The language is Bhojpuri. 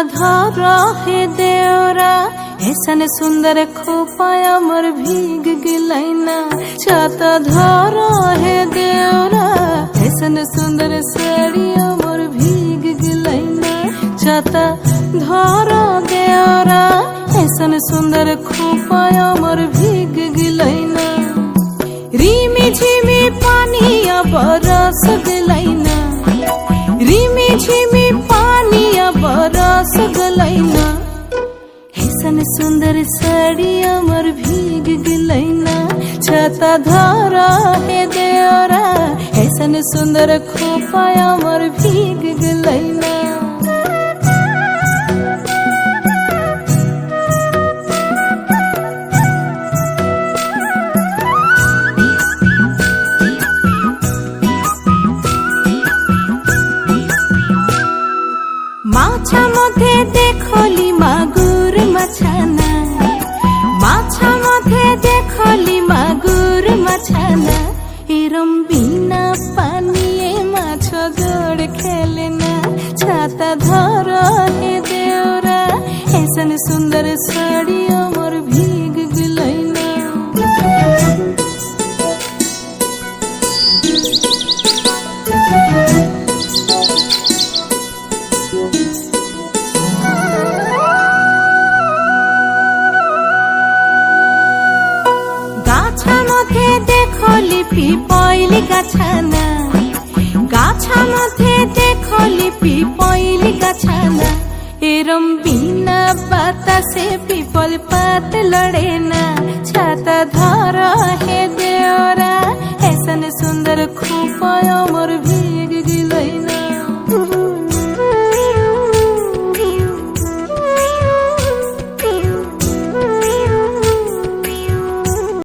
धर हे देवरा ऐसन सुंदर खोपाय अमर भीग गिलैना। छाता धर हे देवरा ऐसन सुंदर साड़ी अमर भीग गिलैना। छाता धर देवरा ऐसन सुंदर खोपाय अमर भीग गिलैना। रिमी झिमी पानी बरस गलैना। रिमी झिमी पानी बरस गलैना। ऐसन सुंदर साड़ी अमर भीग गलैना। छाता धर हे देवरा ऐसन सुंदर खोपा अमर भीग गलैना। माछा मधे देखली मागुर मछाना। माछा मधे देखली मागुर मछाना। एरम बिना पानिए माछ गोड़ खेलना। छाता धर हे देवरा ऐसन सुंदर साड़ी अमर भीग गलैना। गाछा मधे देखली पिपैली गाछाना। गाछा मधे देखली पिपैली गाछाना। एरम बिना बातासे पिपल पात लड़ेना। छाता धर हे देवरा ऐसन सुंदर खोपा अमर भी